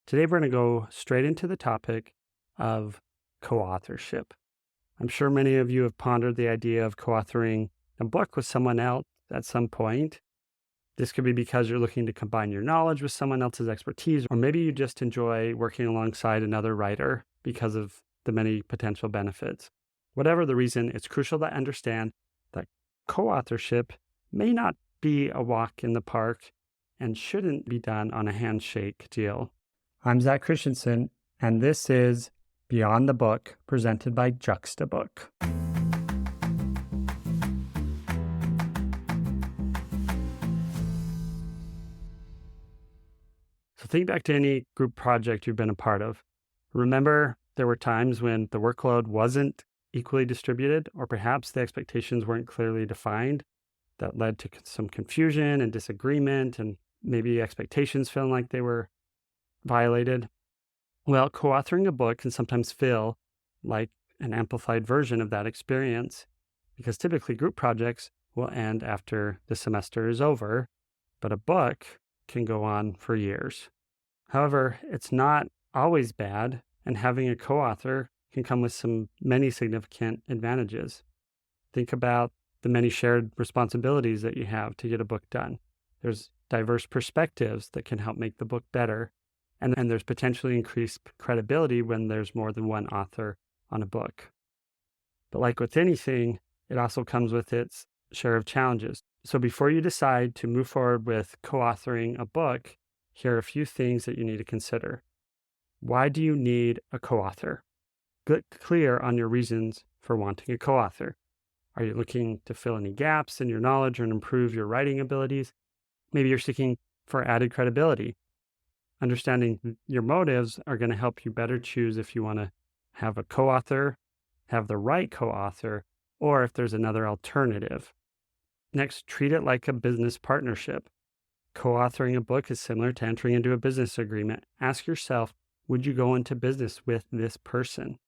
Today, we're going to go straight into the topic of co-authorship. I'm sure many of you have pondered the idea of co-authoring a book with someone else at some point. This could be because you're looking to combine your knowledge with someone else's expertise, or maybe you just enjoy working alongside another writer because of the many potential benefits. Whatever the reason, it's crucial to understand that co-authorship may not be a walk in the park and shouldn't be done on a handshake deal. I'm Zach Christensen, and this is Beyond the Book, presented by Juxtabook. So think back to any group project you've been a part of. Remember, there were times when the workload wasn't equally distributed, or perhaps the expectations weren't clearly defined. That led to some confusion and disagreement, and maybe expectations feeling like they were violated. Well, co-authoring a book can sometimes feel like an amplified version of that experience, because typically group projects will end after the semester is over, but a book can go on for years. However, it's not always bad, and having a co-author can come with many significant advantages. Think about the many shared responsibilities that you have to get a book done. There's diverse perspectives that can help make the book better, and there's potentially increased credibility when there's more than one author on a book. But like with anything, it also comes with its share of challenges. So before you decide to move forward with co-authoring a book, here are a few things that you need to consider. Why do you need a co-author? Get clear on your reasons for wanting a co-author. Are you looking to fill any gaps in your knowledge and improve your writing abilities? Maybe you're seeking for added credibility. Understanding your motives are going to help you better choose if you want to have a co-author, have the right co-author, or if there's another alternative. Next, treat it like a business partnership. Co-authoring a book is similar to entering into a business agreement. Ask yourself, would you go into business with this person?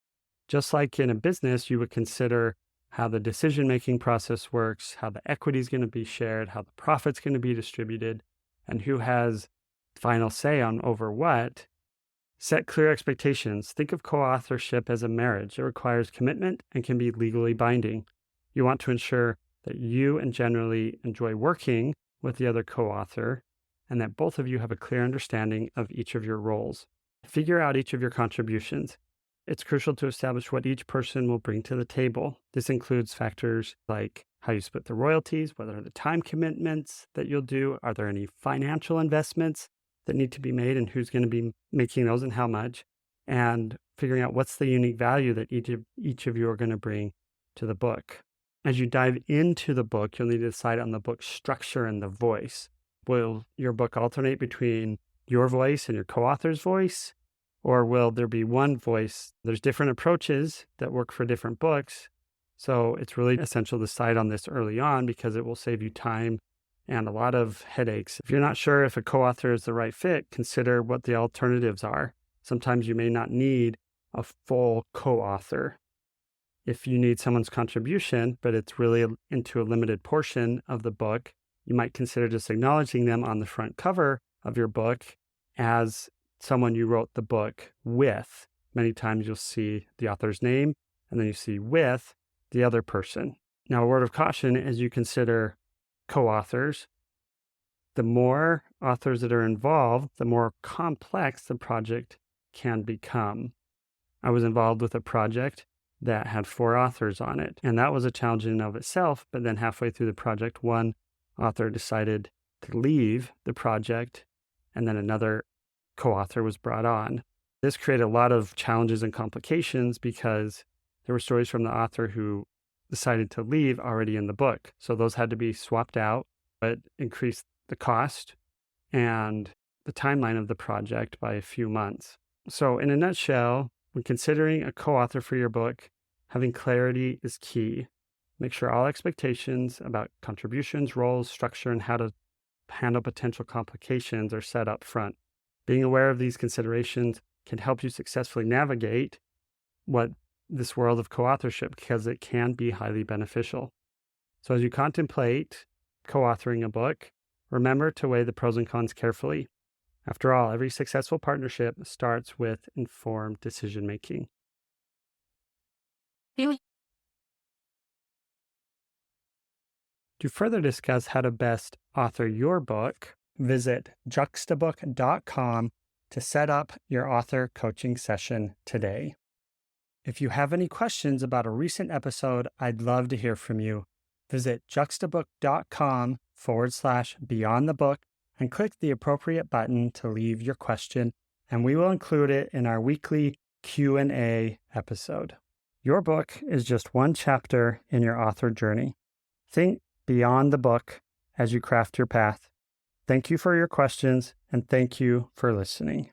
Just like in a business, you would consider how the decision-making process works, how the equity is going to be shared, how the profit's going to be distributed, and who has final say on over what. Set clear expectations. Think of co-authorship as a marriage. It requires commitment and can be legally binding. You want to ensure that you and generally enjoy working with the other co-author, and that both of you have a clear understanding of each of your roles. Figure out each of your contributions. It's crucial to establish what each person will bring to the table. This includes factors like how you split the royalties, what are the time commitments that you'll do, are there any financial investments that need to be made, and who's going to be making those and how much, and figuring out what's the unique value that each of you are going to bring to the book. As you dive into the book, you'll need to decide on the book's structure and the voice. Will your book alternate between your voice and your co-author's voice? Or will there be one voice? There's different approaches that work for different books. So it's really essential to decide on this early on, because it will save you time and a lot of headaches. If you're not sure if a co-author is the right fit, consider what the alternatives are. Sometimes you may not need a full co-author. If you need someone's contribution, but it's really into a limited portion of the book, you might consider just acknowledging them on the front cover of your book as someone you wrote the book with. Many times you'll see the author's name, and then you see with the other person. Now, a word of caution as you consider co-authors. The more authors that are involved, the more complex the project can become. I was involved with a project that had 4 authors on it, and that was a challenge in and of itself. But then halfway through the project, one author decided to leave the project, and then another co-author was brought on. This created a lot of challenges and complications because there were stories from the author who decided to leave already in the book. So those had to be swapped out, but increased the cost and the timeline of the project by a few months. So in a nutshell, when considering a co-author for your book, having clarity is key. Make sure all expectations about contributions, roles, structure, and how to handle potential complications are set up front. Being aware of these considerations can help you successfully navigate this world of co-authorship, because it can be highly beneficial. So as you contemplate co-authoring a book, remember to weigh the pros and cons carefully. After all, every successful partnership starts with informed decision-making. To further discuss how to best author your book, visit juxtabook.com to set up your author coaching session today. If you have any questions about a recent episode, I'd love to hear from you. Visit juxtabook.com/beyond the book and click the appropriate button to leave your question, and we will include it in our weekly Q&A episode. Your book is just one chapter in your author journey. Think beyond the book as you craft your path. Thank you for your questions, and thank you for listening.